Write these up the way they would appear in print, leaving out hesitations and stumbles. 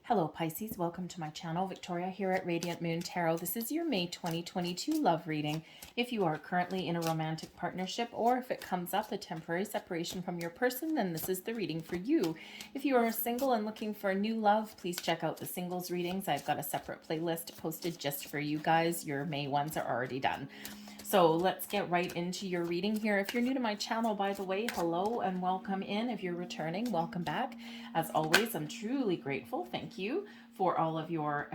Hello Pisces, welcome to my channel. Victoria here at Radiant Moon Tarot. This is your May 2022 love reading. If you are currently in a romantic partnership or if it comes up a temporary separation from your person, then this is the reading for you. If you are single and looking for a new love, please check out the singles readings. I've got a separate playlist posted just for you guys. Your May ones are already done. So let's get right into your reading here. If you're new to my channel, by the way, hello and welcome in. If you're returning, welcome back. As always, I'm truly grateful. Thank you for all of your,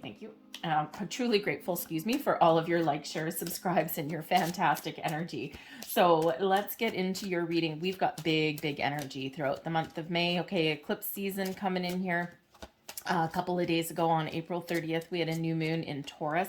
thank you. I'm truly grateful, excuse me, for all of your likes, shares, subscribes, and your fantastic energy. So let's get into your reading. We've got big energy throughout the month of May. Okay, eclipse season coming in here. A couple of days ago on April 30th, we had a new moon in Taurus.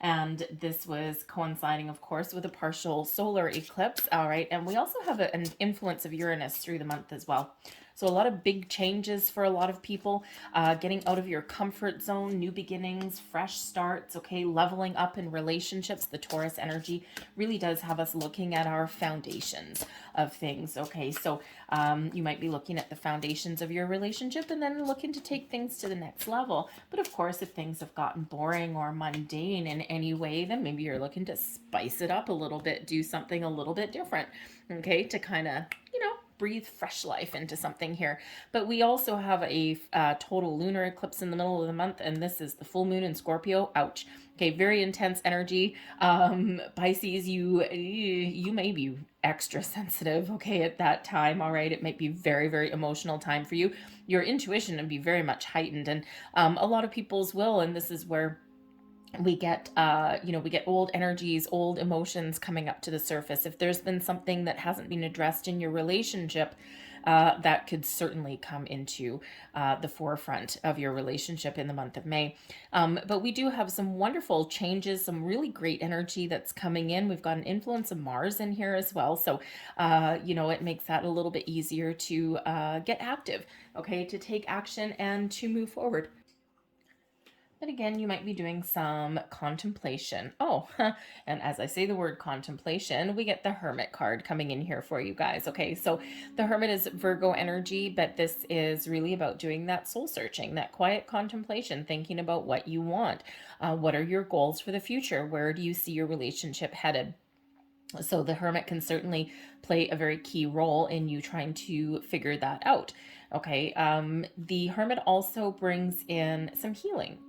And this was coinciding, of course, with a partial solar eclipse. All right. And we also have an influence of Uranus through the month as well. So a lot of big changes for a lot of people, getting out of your comfort zone, new beginnings, fresh starts, okay, leveling up in relationships. The Taurus energy really does have us looking at our foundations of things, okay? So you might be looking at the foundations of your relationship and then looking to take things to the next level. But of course, if things have gotten boring or mundane in any way, then maybe you're looking to spice it up a little bit, do something a little bit different, okay, to kind of, breathe fresh life into something here. But we also have a total lunar eclipse in the middle of the month, and this is the full moon in Scorpio. Ouch. Okay, very intense energy. Pisces, you may be extra sensitive, okay, at that time. All right, it might be very emotional time for you. Your intuition would be very much heightened, and a lot of people's will, and this is where we get we get old energies, old emotions coming up to the surface. If there's been something that hasn't been addressed in your relationship, that could certainly come into the forefront of your relationship in the month of May. But we do have some wonderful changes, some really great energy that's coming in. We've got an influence of Mars in here as well. So, it makes that a little bit easier to get active, okay, to take action and to move forward. But again, you might be doing some contemplation. Oh, and as I say the word contemplation, we get the Hermit card coming in here for you guys. Okay, so the Hermit is Virgo energy, but this is really about doing that soul searching, that quiet contemplation, thinking about what you want. What are your goals for the future? Where do you see your relationship headed? So the Hermit can certainly play a very key role in you trying to figure that out. Okay, the Hermit also brings in some healing.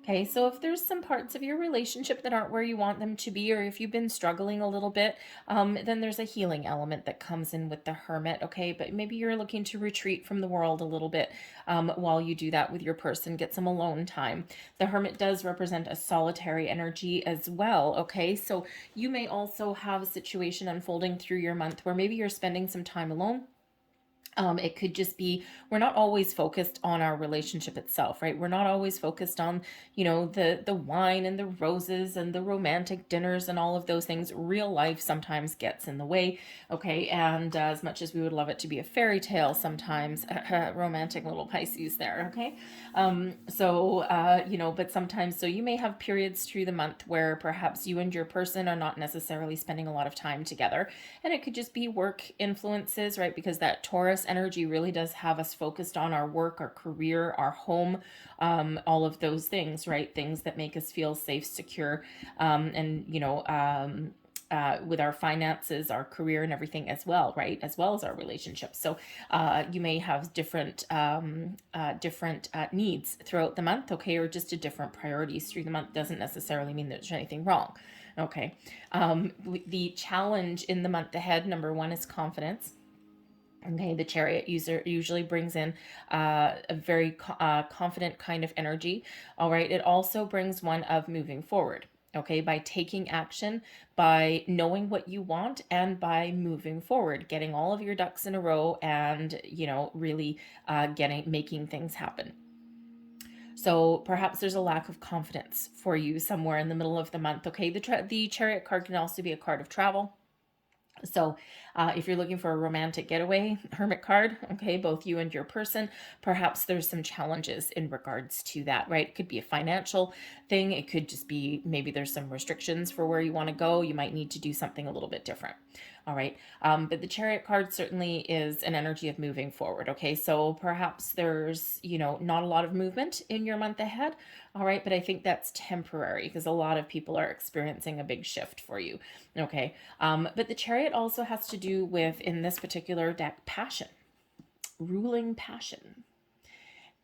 Okay, so if there's some parts of your relationship that aren't where you want them to be, or if you've been struggling a little bit, then there's a healing element that comes in with the Hermit, okay? But maybe you're looking to retreat from the world a little bit while you do that with your person, get some alone time. The Hermit does represent a solitary energy as well, okay? So you may also have a situation unfolding through your month where maybe you're spending some time alone. It could just be, we're not always focused on our relationship itself, right? We're not always focused on, the wine and the roses and the romantic dinners and all of those things. Real life sometimes gets in the way, okay? And as much as we would love it to be a fairy tale, sometimes romantic little Pisces there, okay? But sometimes, so you may have periods through the month where perhaps you and your person are not necessarily spending a lot of time together. And it could just be work influences, right? Because that Taurus energy really does have us focused on our work, our career, our home, all of those things, right? Things that make us feel safe, secure, with our finances, our career, and everything as well, right? As well as our relationships. So you may have different needs throughout the month, okay, or just a different priorities through the month. Doesn't necessarily mean there's anything wrong, okay? The challenge in the month ahead, number one, is confidence. Okay, the Chariot user usually brings in a very confident kind of energy. All right, it also brings one of moving forward. Okay, by taking action, by knowing what you want, and by moving forward, getting all of your ducks in a row, and really making things happen. So perhaps there's a lack of confidence for you somewhere in the middle of the month. Okay, the Chariot card can also be a card of travel. So if you're looking for a romantic getaway, Hermit card, okay, both you and your person, perhaps there's some challenges in regards to that, right? It could be a financial thing. It could just be maybe there's some restrictions for where you want to go. You might need to do something a little bit different. All right. But the Chariot card certainly is an energy of moving forward. Okay. So perhaps there's, not a lot of movement in your month ahead. All right. But I think that's temporary because a lot of people are experiencing a big shift for you. Okay. But the Chariot also has to do with, in this particular deck, passion, ruling passion.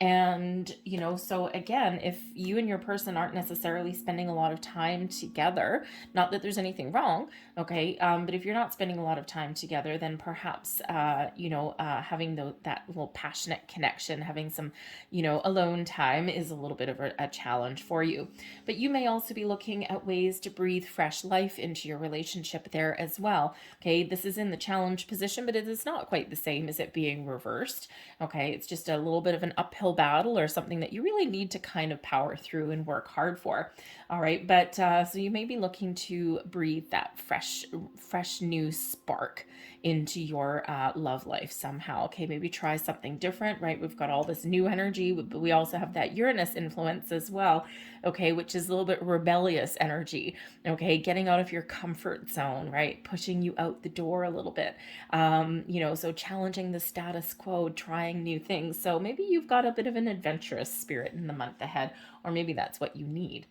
And, so again, if you and your person aren't necessarily spending a lot of time together, not that there's anything wrong, okay, but if you're not spending a lot of time together, then perhaps, having that little passionate connection, having some, alone time is a little bit of a challenge for you. But you may also be looking at ways to breathe fresh life into your relationship there as well. Okay, this is in the challenge position, but it is not quite the same as it being reversed. Okay, it's just a little bit of an uphill battle or something that you really need to kind of power through and work hard for. All right, but so you may be looking to breathe that fresh new spark into your love life somehow. Okay, maybe try something different, right? We've got all this new energy, but we also have that Uranus influence as well, okay, which is a little bit rebellious energy, okay, getting out of your comfort zone, right? Pushing you out the door a little bit, so challenging the status quo, trying new things. So maybe you've got a bit of an adventurous spirit in the month ahead, or maybe that's what you need.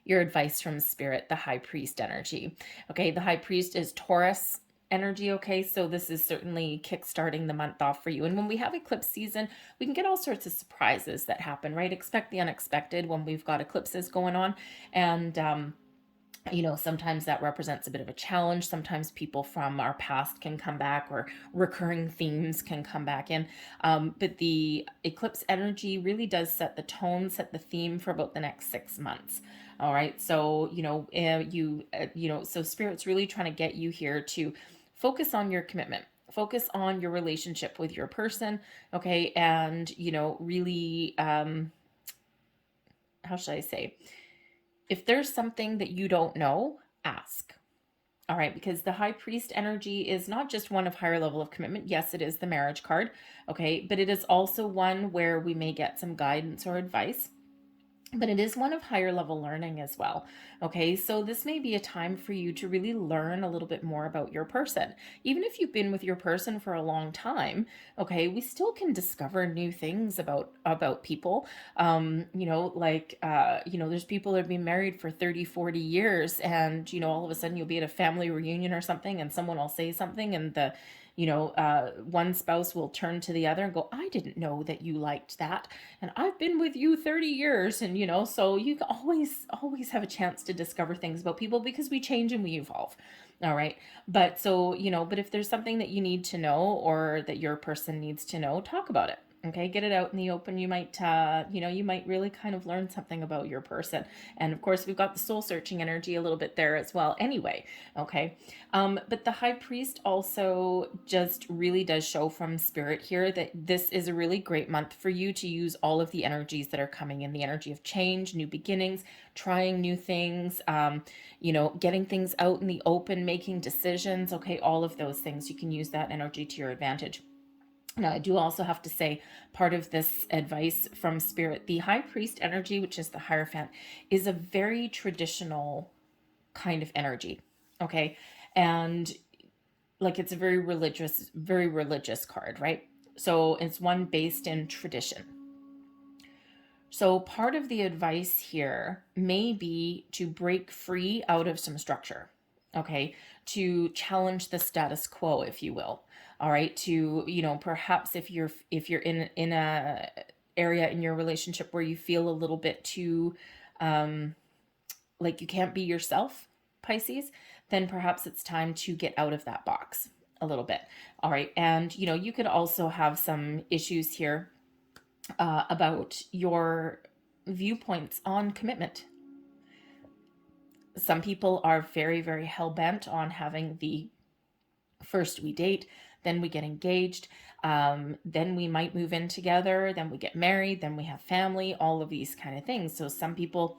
Your advice from Spirit, the High Priest energy. Okay, the High Priest is Taurus energy. Okay, so this is certainly kickstarting the month off for you. And when we have eclipse season, we can get all sorts of surprises that happen, right? Expect the unexpected when we've got eclipses going on. And, sometimes that represents a bit of a challenge. Sometimes people from our past can come back, or recurring themes can come back in. But the eclipse energy really does set the tone, set the theme for about the next 6 months. All right. So, so Spirit's really trying to get you here to focus on your commitment, focus on your relationship with your person. Okay. And, really, how should I say? If there's something that you don't know, ask. All right, because the High Priest energy is not just one of higher level of commitment. Yes, it is the marriage card, okay, but it is also one where we may get some guidance or advice. But it is one of higher level learning as well. Okay, so this may be a time for you to really learn a little bit more about your person. Even if you've been with your person for a long time, we still can discover new things about people. There's people that have been married for 30, 40 years, and all of a sudden you'll be at a family reunion or something, and someone will say something, and one spouse will turn to the other and go, I didn't know that you liked that. And I've been with you 30 years. And, so you can always have a chance to discover things about people because we change and we evolve. All right. But so, but if there's something that you need to know or that your person needs to know, talk about it. Okay, get it out in the open. You might, you might really kind of learn something about your person. And of course, we've got the soul searching energy a little bit there as well anyway. Okay. But the High Priest also just really does show from Spirit here that this is a really great month for you to use all of the energies that are coming in, the energy of change, new beginnings, trying new things, getting things out in the open, making decisions. Okay, all of those things, you can use that energy to your advantage. Now, I do also have to say, part of this advice from Spirit, the High Priest energy, which is the Hierophant, is a very traditional kind of energy. Okay. And like it's a very religious card, right? So it's one based in tradition. So part of the advice here may be to break free out of some structure. Okay. To challenge the status quo, if you will. All right, to perhaps if you're in a area in your relationship where you feel a little bit too like you can't be yourself, Pisces, then perhaps it's time to get out of that box a little bit. All right, and you could also have some issues here about your viewpoints on commitment. Some people are very, very hell-bent on having the first we date, then we get engaged, then we might move in together, then we get married, then we have family, all of these kind of things. So some people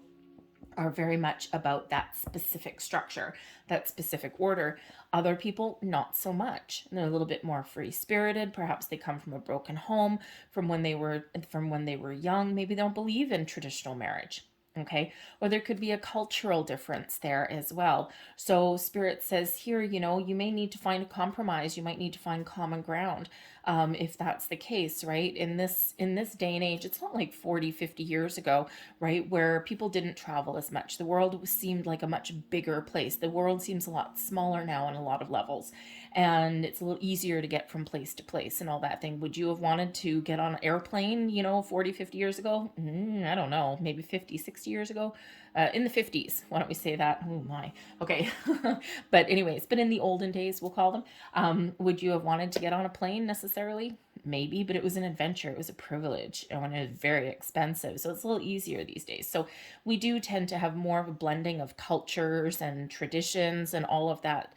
are very much about that specific structure, that specific order. Other people, not so much. They're a little bit more free-spirited. Perhaps they come from a broken home from when they were young. Maybe they don't believe in traditional marriage. Okay. Or there could be a cultural difference there as well. So Spirit says here, you may need to find a compromise. You might need to find common ground. If that's the case, right? In this day and age, it's not like 40, 50 years ago, right? Where people didn't travel as much. The world seemed like a much bigger place. The world seems a lot smaller now on a lot of levels. And it's a little easier to get from place to place and all that thing. Would you have wanted to get on an airplane, 40, 50 years ago? I don't know, maybe 50, 60 years ago? In the 50s, why don't we say that? Oh my, okay. But anyways, but in the olden days, we'll call them, would you have wanted to get on a plane necessarily? Maybe, but it was an adventure. It was a privilege, and it was very expensive. So it's a little easier these days. So we do tend to have more of a blending of cultures and traditions and all of that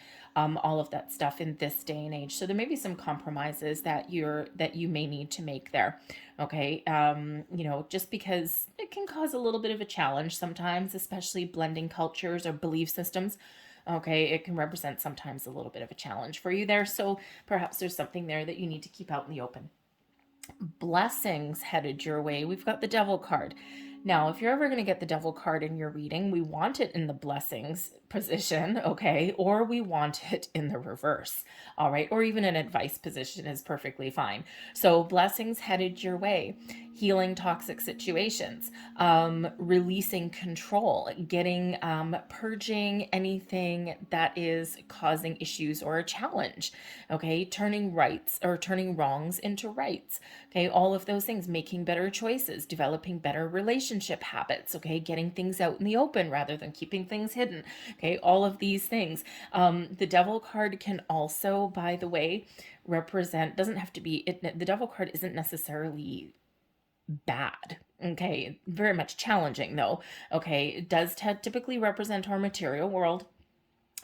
stuff in this day and age. So there may be some compromises that you may need to make there. Okay. Just because it can cause a little bit of a challenge sometimes, especially blending cultures or belief systems. Okay, it can represent sometimes a little bit of a challenge for you there. So perhaps there's something there that you need to keep out in the open. Blessings headed your way. We've got the Devil card. Now, if you're ever going to get the Devil card in your reading, we want it in the blessings position, okay? Or we want it in the reverse, all right? Or even an advice position is perfectly fine. So blessings headed your way, healing toxic situations, releasing control, purging anything that is causing issues or a challenge, okay? Turning wrongs into rights, okay? All of those things, making better choices, developing better relationship habits, okay? Getting things out in the open rather than keeping things hidden, okay? All of these things. The Devil card can also, by the way, doesn't have to be, the Devil card isn't necessarily bad. Okay. Very much challenging though. Okay. It does typically represent our material world,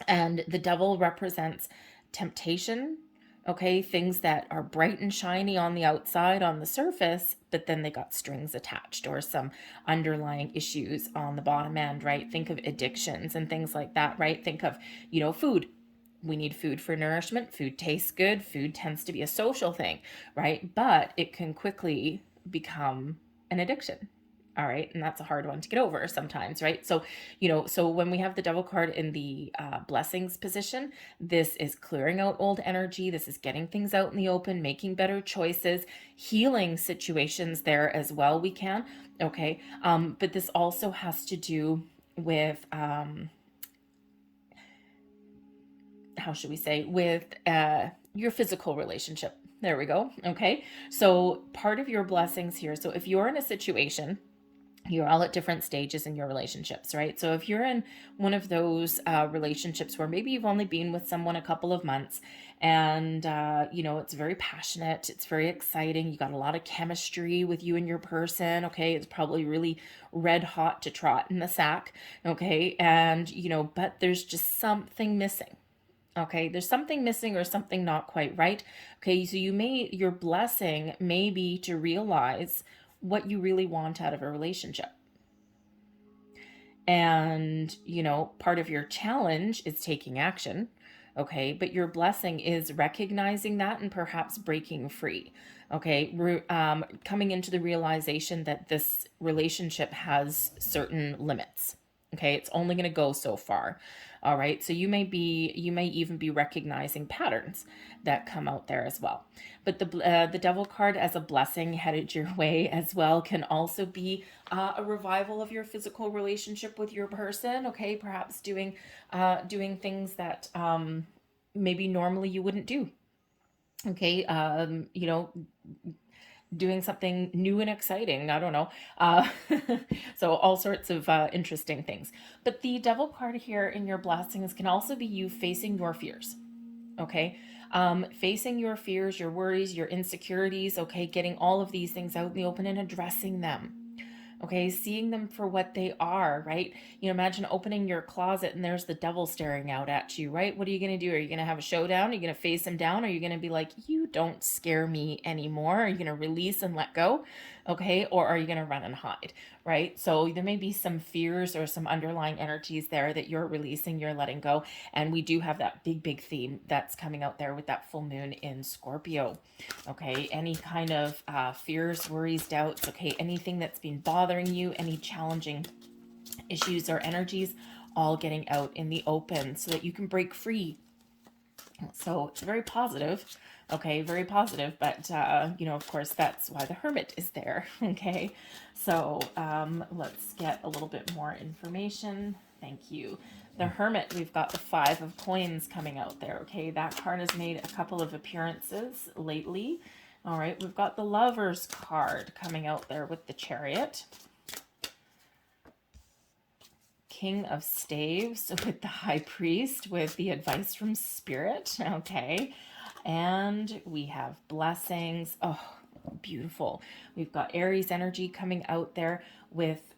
and the Devil represents temptation. Okay, things that are bright and shiny on the outside, on the surface, but then they got strings attached or some underlying issues on the bottom end, right? Think of addictions and things like that, right? Think of, food. We need food for nourishment. Food tastes good. Food tends to be a social thing, right? But it can quickly become an addiction. All right. And that's a hard one to get over sometimes, right? So, so when we have the Devil card in the blessings position, this is clearing out old energy. This is getting things out in the open, making better choices, healing situations there as well. We can. Okay. But this also has to do with, how should we say, with your physical relationship. There we go. Okay. So part of your blessings here. So if you're in a situation, you're all at different stages in your relationships, right? So if you're in one of those relationships where maybe you've only been with someone a couple of months and, it's very passionate, it's very exciting, you got a lot of chemistry with you and your person, okay? It's probably really red hot to trot in the sack, okay? And, but there's just something missing. Okay, there's something missing or something not quite right. Okay, so your blessing may be to realize what you really want out of a relationship. And, part of your challenge is taking action. Okay, but your blessing is recognizing that and perhaps breaking free. Okay, coming into the realization that this relationship has certain limits. Okay, it's only going to go so far. All right, so you may even be recognizing patterns that come out there as well. But the Devil card as a blessing headed your way as well can also be a revival of your physical relationship with your person. Okay, perhaps doing things that maybe normally you wouldn't do. Okay, doing something new and exciting. I don't know. So all sorts of interesting things. But the Devil card here in your blessings can also be you facing your fears. Okay. Facing your fears, your worries, your insecurities. Okay. Getting all of these things out in the open and addressing them. Okay, seeing them for what they are, right? Imagine opening your closet and there's the Devil staring out at you, right? What are you going to do? Are you going to have a showdown? Are you going to face him down? Are you going to be like, you don't scare me anymore? Are you going to release and let go? Okay, or are you going to run and hide, right? So there may be some fears or some underlying energies there that you're releasing, you're letting go. And we do have that big theme that's coming out there with that full moon in Scorpio. Okay, any kind of fears, worries, doubts, okay, anything that's been bothering you, any challenging issues or energies, all getting out in the open so that you can break free. So it's very positive. Okay, very positive, but of course, that's why the Hermit is there. Okay, so let's get a little bit more information. Thank you. The Hermit, we've got the Five of Coins coming out there. Okay, that card has made a couple of appearances lately. All right, we've got the Lover's card coming out there with the Chariot. King of Staves with the High Priest with the advice from Spirit. Okay. And we have blessings. Oh, beautiful. We've got Aries energy coming out there with,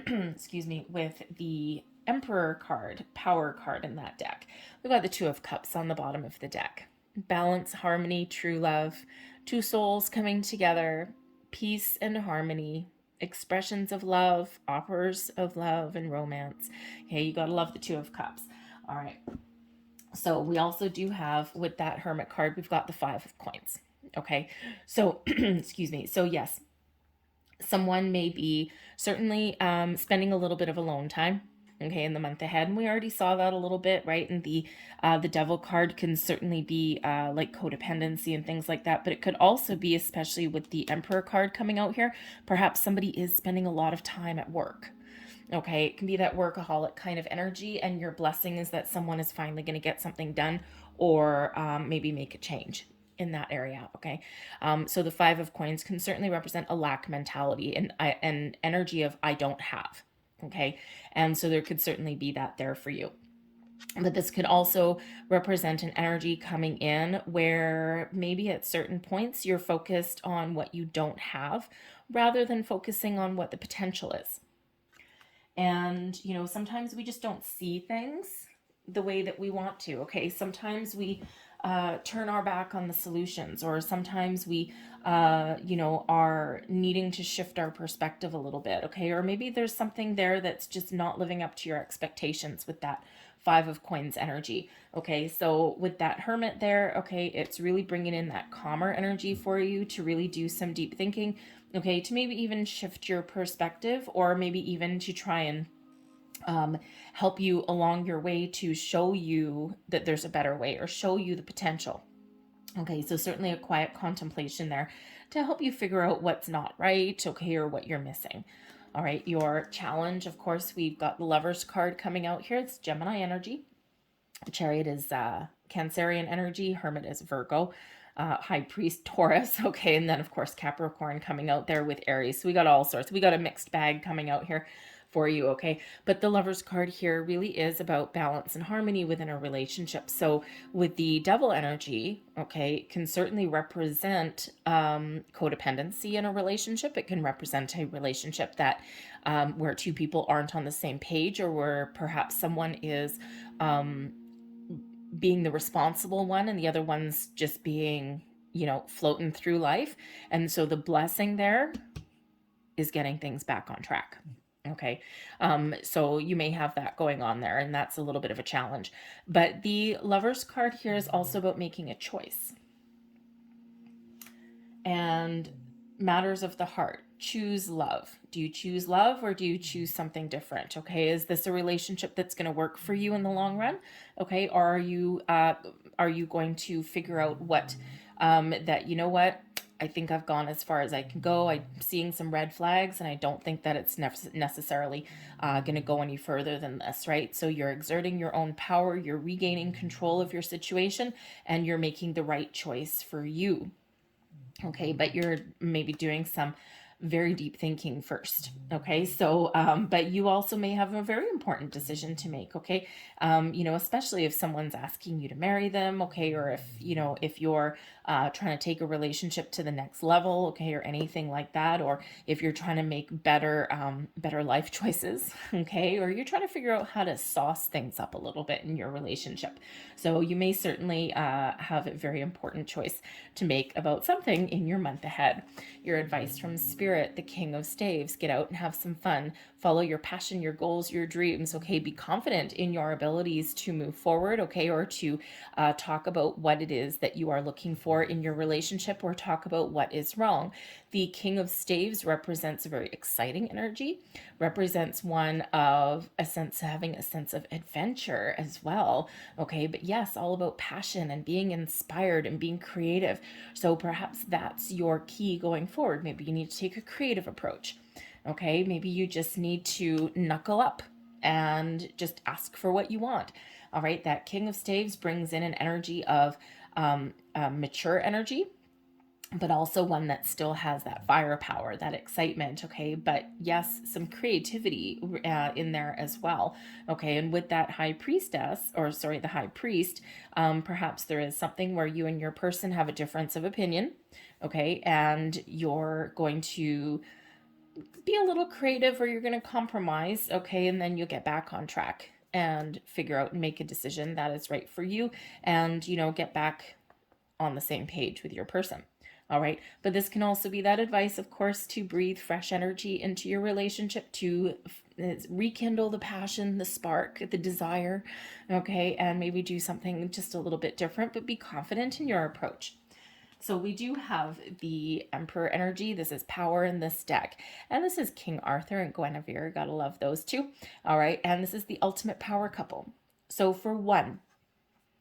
excuse me, with the Emperor card, power card in that deck. We've got the Two of Cups on the bottom of the deck. Balance, harmony, true love, two souls coming together, peace and harmony, expressions of love, offers of love and romance. Okay, you got to love the Two of Cups. All right. So we also do have, with that Hermit card, we've got the Five of Coins. Okay, so, excuse me. So yes, someone may be certainly spending a little bit of alone time, okay, in the month ahead. And we already saw that a little bit, right? And the Devil card can certainly be like codependency and things like that. But it could also be, especially with the Emperor card coming out here, perhaps somebody is spending a lot of time at work. Okay, it can be that workaholic kind of energy, and your blessing is that someone is finally going to get something done or maybe make a change in that area. Okay, so the Five of Coins can certainly represent a lack mentality and an energy of I don't have. Okay, and so there could certainly be that there for you. But this could also represent an energy coming in where maybe at certain points you're focused on what you don't have rather than focusing on what the potential is. And, sometimes we just don't see things the way that we want to. Okay, sometimes we turn our back on the solutions, or sometimes we, are needing to shift our perspective a little bit. Okay, or maybe there's something there that's just not living up to your expectations with that Five of Coins energy. Okay, so with that Hermit there, okay, it's really bringing in that calmer energy for you to really do some deep thinking. Okay, to maybe even shift your perspective, or maybe even to try and help you along your way to show you that there's a better way or show you the potential. Okay, so certainly a quiet contemplation there to help you figure out what's not right, okay, or what you're missing. All right, your challenge, of course, we've got the Lover's card coming out here. It's Gemini energy. The Chariot is Cancerian energy. Hermit is Virgo. High Priest Taurus. Okay, and then of course Capricorn coming out there with Aries. So we got all sorts. We got a mixed bag coming out here for you. Okay, but the Lover's card here really is about balance and harmony within a relationship. So with the Devil energy, okay, can certainly represent codependency in a relationship. It can represent a relationship that where two people aren't on the same page, or where perhaps someone is being the responsible one and the other one's just being, floating through life. And so the blessing there is getting things back on track. Okay. So you may have that going on there, and that's a little bit of a challenge. But the Lover's card here is also about making a choice. And matters of the heart. Choose love. Do you choose love, or do you choose something different? Okay, is this a relationship that's going to work for you in the long run? Okay, or are you going to figure out what that, what, I think I've gone as far as I can go. I'm seeing some red flags, and I don't think that it's necessarily going to go any further than this, right? So you're exerting your own power, you're regaining control of your situation, and you're making the right choice for you. Okay, but you're maybe doing some very deep thinking first. Okay. So, but you also may have a very important decision to make. Okay. Especially if someone's asking you to marry them. Okay. Or if you're trying to take a relationship to the next level. Okay. Or anything like that. Or if you're trying to make better life choices. Okay. Or you're trying to figure out how to sauce things up a little bit in your relationship. So you may certainly have a very important choice to make about something in your month ahead. Your advice from Spirit, the King of Staves: get out and have some fun. Follow your passion, your goals, your dreams. Okay, be confident in your abilities to move forward. Okay, or to talk about what it is that you are looking for in your relationship, or talk about what is wrong. The King of Staves represents a very exciting energy, represents one of having a sense of adventure as well. Okay, but yes, all about passion and being inspired and being creative. So perhaps that's your key going forward. Maybe you need to take a creative approach. Okay, maybe you just need to knuckle up and just ask for what you want. All right, that King of Staves brings in an energy of mature energy, but also one that still has that firepower, that excitement. Okay, but yes, some creativity in there as well. Okay, and with that high priestess, or sorry, the high priest, perhaps there is something where you and your person have a difference of opinion. Okay, and you're going to be a little creative, or you're going to compromise. Okay, and then you'll get back on track and figure out and make a decision that is right for you, and get back on the same page with your person. All right. But this can also be that advice, of course, to breathe fresh energy into your relationship, to rekindle the passion, the spark, the desire. Okay. And maybe do something just a little bit different, but be confident in your approach. So we do have the Emperor energy. This is power in this deck. And this is King Arthur and Guinevere. Gotta love those two. All right. And this is the ultimate power couple. So for one,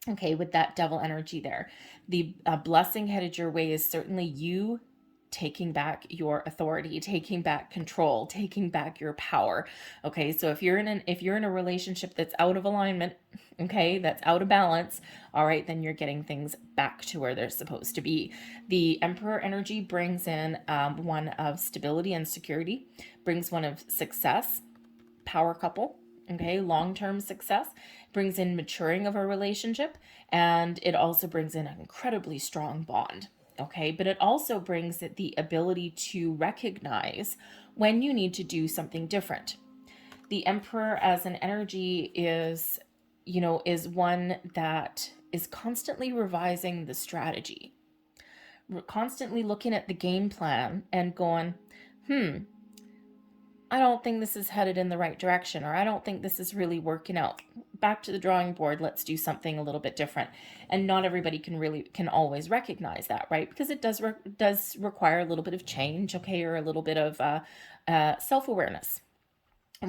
okay, with that devil energy there, the blessing headed your way is certainly you taking back your authority, taking back control, taking back your power. Okay, so if you're in a relationship that's out of alignment, okay, that's out of balance, all right, then you're getting things back to where they're supposed to be. The Emperor energy brings in one of stability and security, brings one of success, power couple. Okay, long-term success, brings in maturing of a relationship, and it also brings in an incredibly strong bond. Okay, but it also brings the ability to recognize when you need to do something different. The Emperor as an energy is one that is constantly revising the strategy. We're constantly looking at the game plan and going, I don't think this is headed in the right direction, or I don't think this is really working out. Back to the drawing board, let's do something a little bit different. And not everybody can always recognize that, right? Because it does require a little bit of change, okay, or a little bit of self-awareness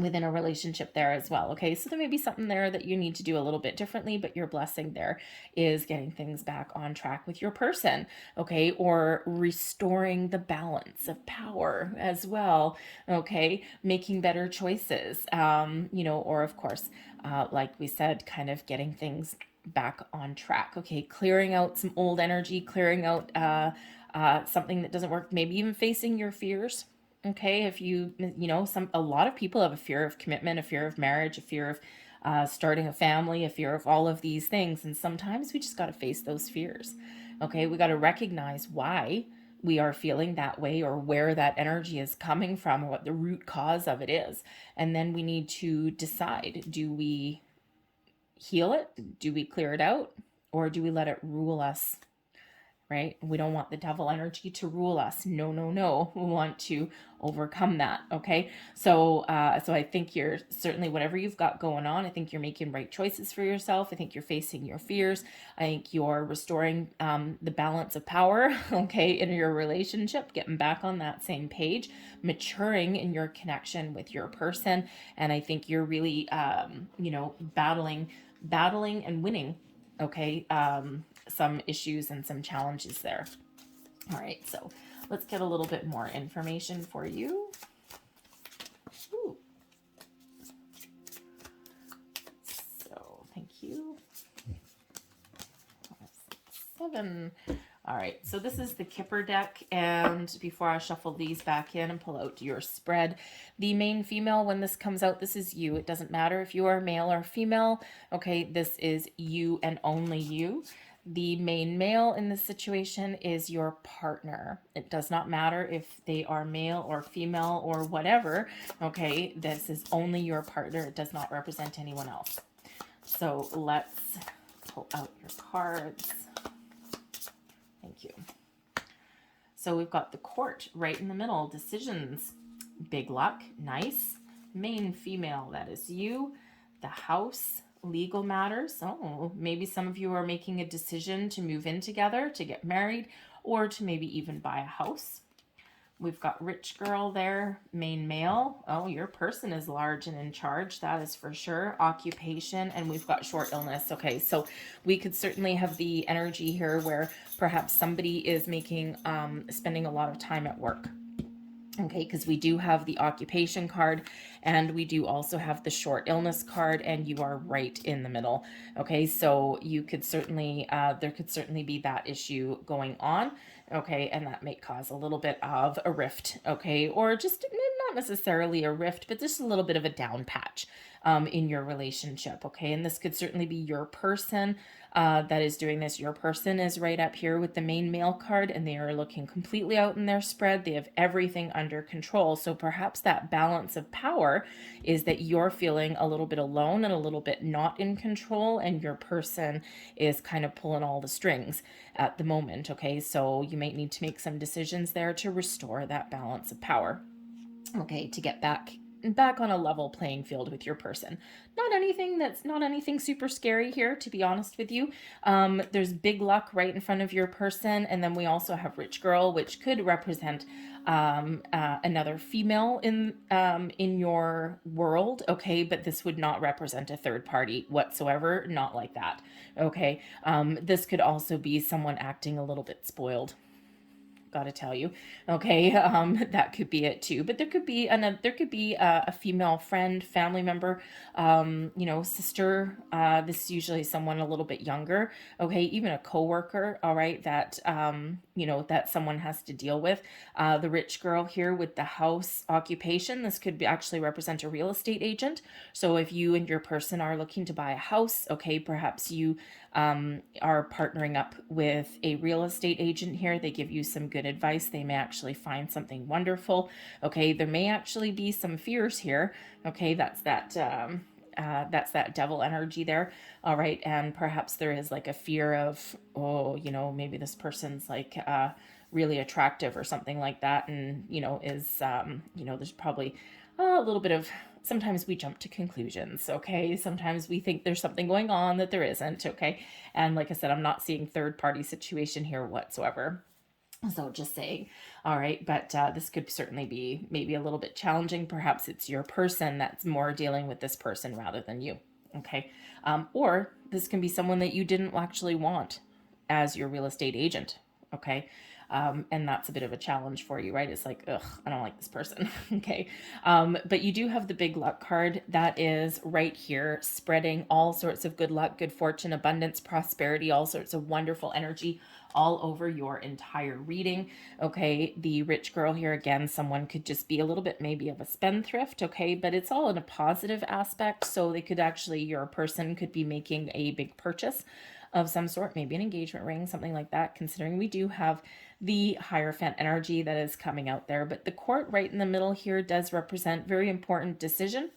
within a relationship there as well. Okay, so there may be something there that you need to do a little bit differently, but your blessing there is getting things back on track with your person. Okay, or restoring the balance of power as well. Okay, making better choices. Or of course, like we said, kind of getting things back on track. Okay, clearing out some old energy, clearing out something that doesn't work, maybe even facing your fears. Okay, if a lot of people have a fear of commitment, a fear of marriage, a fear of starting a family, a fear of all of these things. And sometimes we just got to face those fears. Okay, we got to recognize why we are feeling that way, or where that energy is coming from, or what the root cause of it is. And then we need to decide, do we heal it? Do we clear it out? Or do we let it rule us? Right? We don't want the devil energy to rule us. No, no, no. We want to overcome that. Okay. So I think you're certainly, whatever you've got going on, I think you're making right choices for yourself. I think you're facing your fears. I think you're restoring the balance of power, okay, in your relationship, getting back on that same page, maturing in your connection with your person. And I think you're really, battling and winning. Okay. Some issues and some challenges there. All right, so let's get a little bit more information for you. Ooh. So thank you. 7. All right, so this is the Kipper deck, and before I shuffle these back in and pull out your spread, the main female, when this comes out, this is you. It doesn't matter if you are male or female, okay? This is you and only you. The main male in this situation is your partner. It does not matter if they are male or female or whatever, okay? This is only your partner. It does not represent anyone else. So let's pull out your cards. Thank you. So we've got the Court right in the middle. Decisions, big luck, nice. Main female, that is you. The House, legal matters. Oh, maybe some of you are making a decision to move in together, to get married, or to maybe even buy a house. We've got Rich Girl there, main male. Oh, your person is large and in charge, that is for sure. Occupation, and we've got short illness. Okay, so we could certainly have the energy here where perhaps somebody is making, spending a lot of time at work. Okay, because we do have the occupation card and we do also have the short illness card, and you are right in the middle. Okay, so you could certainly, there could certainly be that issue going on. Okay, and that may cause a little bit of a rift. Okay, or just not necessarily a rift, but just a little bit of a down patch in your relationship. Okay, and this could certainly be your person that is doing this. Your person is right up here with the main male card, and they are looking completely out in their spread. They have everything under control. So perhaps that balance of power is that you're feeling a little bit alone and a little bit not in control, and your person is kind of pulling all the strings at the moment. Okay, so you might need to make some decisions there to restore that balance of power. Okay, to get back on a level playing field with your person. Not anything super scary here, to be honest with you. There's big luck right in front of your person, and then we also have Rich Girl, which could represent another female in your world. Okay, but this would not represent a third party whatsoever. Not like that. Okay, this could also be someone acting a little bit spoiled. Gotta tell you. Okay, that could be it too. But there could be a female friend, family member, sister. This is usually someone a little bit younger. Okay, even a coworker. All right, that that someone has to deal with. The Rich Girl here with the House occupation. This could be actually represent a real estate agent. So if you and your person are looking to buy a house, okay, perhaps you are partnering up with a real estate agent here. They give you some good advice. They may actually find something wonderful. Okay, there may actually be some fears here. Okay, that's that devil energy there. All right, and perhaps there is like a fear of, maybe this person's like really attractive or something like that, and is there's probably a little bit of, sometimes we jump to conclusions. Okay, sometimes we think there's something going on that there isn't. Okay, and like I said, I'm not seeing third party situation here whatsoever. So just saying. All right, but this could certainly be maybe a little bit challenging. Perhaps it's your person that's more dealing with this person rather than you. Okay, or this can be someone that you didn't actually want as your real estate agent. Okay, and that's a bit of a challenge for you, right? It's like, ugh, I don't like this person. Okay, but you do have the big luck card that is right here, spreading all sorts of good luck, good fortune, abundance, prosperity, all sorts of wonderful energy all over your entire reading. Okay, the Rich Girl here, again, someone could just be a little bit maybe of a spendthrift. Okay, but it's all in a positive aspect. So they could actually, your person could be making a big purchase of some sort, maybe an engagement ring, something like that, considering we do have the Hierophant energy that is coming out there. But the Court right in the middle here does represent very important decision.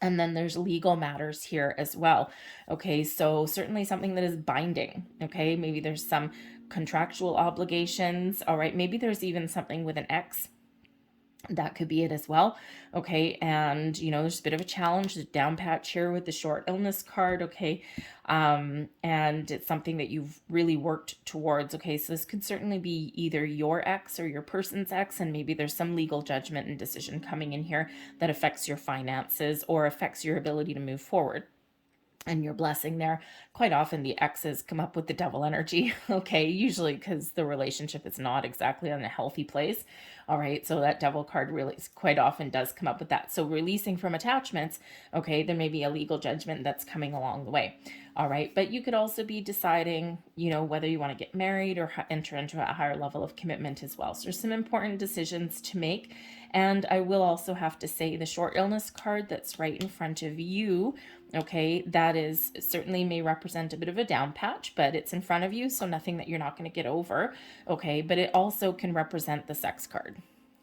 And then there's legal matters here as well. Okay, so certainly something that is binding. Okay, maybe there's some contractual obligations. All right, maybe there's even something with an ex. That could be it as well. Okay, and there's a bit of a challenge, the down patch here with the short illness card. Okay, and it's something that you've really worked towards. Okay, so this could certainly be either your ex or your person's ex, and maybe there's some legal judgment and decision coming in here that affects your finances or affects your ability to move forward. And your blessing there. Quite often the exes come up with the devil energy, okay, usually because the relationship is not exactly on a healthy place. All right. So that Devil card really quite often does come up with that. So releasing from attachments, okay, there may be a legal judgment that's coming along the way. All right. But you could also be deciding, you know, whether you want to get married or enter into a higher level of commitment as well. So there's some important decisions to make. And I will also have to say the short illness card that's right in front of you, okay, that is certainly may represent a bit of a down patch, but it's in front of you, so nothing that you're not going to get over, okay, but it also can represent the sex card.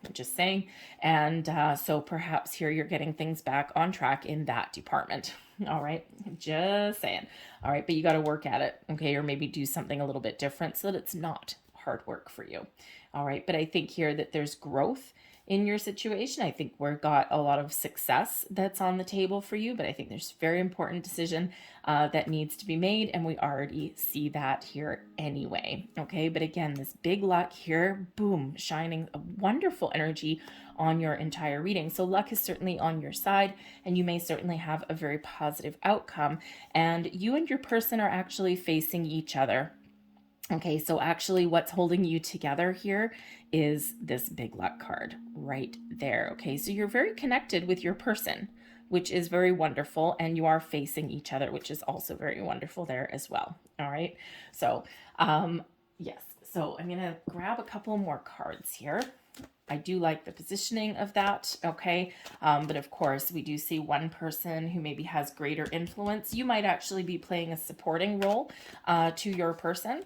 I'm just saying. And so perhaps here you're getting things back on track in that department. All right. Just saying. All right. But you got to work at it. Okay. Or maybe do something a little bit different so that it's not hard work for you. All right. But I think here that there's growth in your situation. I think we've got a lot of success that's on the table for you, but I think there's very important decision that needs to be made, and we already see that here anyway. Okay, but again, this big luck here, boom, shining a wonderful energy on your entire reading. So luck is certainly on your side, and you may certainly have a very positive outcome, and you and your person are actually facing each other. Okay, so actually what's holding you together here is this big luck card right there. Okay, so you're very connected with your person, which is very wonderful, and you are facing each other, which is also very wonderful there as well. All right, so yes, so I'm gonna grab a couple more cards here. I do like the positioning of that, okay? But of course, we do see one person who maybe has greater influence. You might actually be playing a supporting role to your person,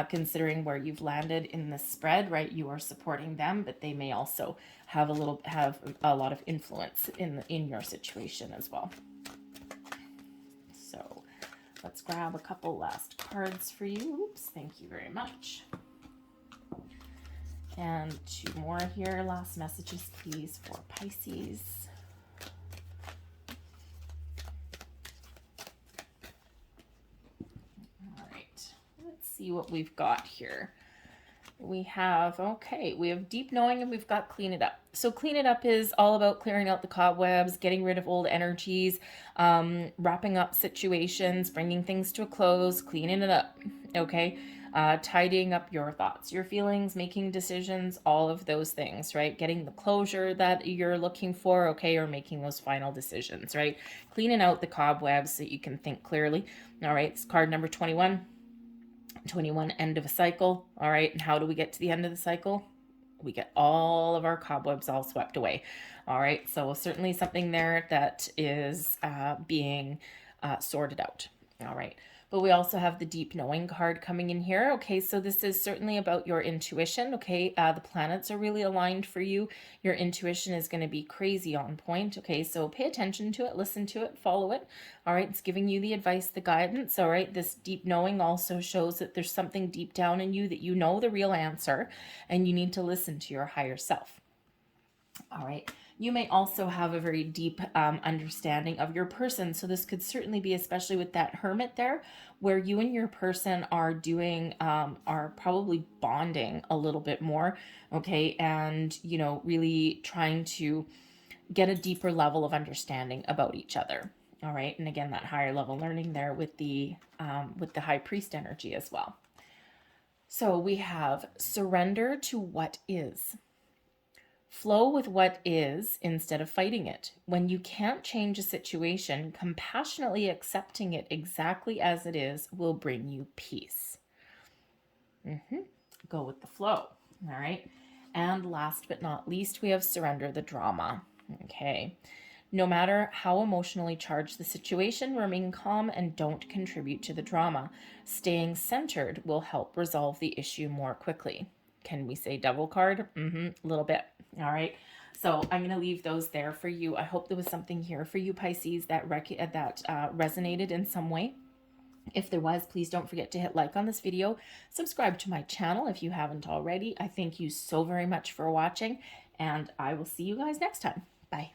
considering where you've landed in the spread, right? You are supporting them, but they may also have a lot of influence in your situation as well. So let's grab a couple last cards for you. Oops, thank you very much. And two more here. Last messages, please, for Pisces. All right. Let's see what we've got here. We have deep knowing, and we've got clean it up. So clean it up is all about clearing out the cobwebs, getting rid of old energies, wrapping up situations, bringing things to a close, cleaning it up. Okay. Tidying up your thoughts, your feelings, making decisions, all of those things, right? Getting the closure that you're looking for, okay, or making those final decisions, right? Cleaning out the cobwebs so you can think clearly. All right, it's card number 21. 21, end of a cycle. All right, and how do we get to the end of the cycle? We get all of our cobwebs all swept away. All right, so certainly something there that is being sorted out. All right. But we also have the deep knowing card coming in here. Okay, so this is certainly about your intuition. Okay, the planets are really aligned for you. Your intuition is going to be crazy on point. Okay, so pay attention to it, listen to it, follow it. All right, it's giving you the advice, the guidance. All right, this deep knowing also shows that there's something deep down in you that you know the real answer, and you need to listen to your higher self. All right. You may also have a very deep understanding of your person. So this could certainly be, especially with that Hermit there, where you and your person are doing, are probably bonding a little bit more. Okay. And, you know, really trying to get a deeper level of understanding about each other. All right. And again, that higher level learning there with the High Priest energy as well. So we have surrender to what is. Flow with what is instead of fighting it. When you can't change a situation, compassionately accepting it exactly as it is will bring you peace. Go with the flow. All right. And last but not least, we have surrender the drama. Okay. No matter how emotionally charged the situation, remain calm and don't contribute to the drama. Staying centered will help resolve the issue more quickly. Can we say Devil card? A little bit. All right. So I'm going to leave those there for you. I hope there was something here for you, Pisces, that resonated in some way. If there was, please don't forget to hit like on this video. Subscribe to my channel if you haven't already. I thank you so very much for watching, and I will see you guys next time. Bye.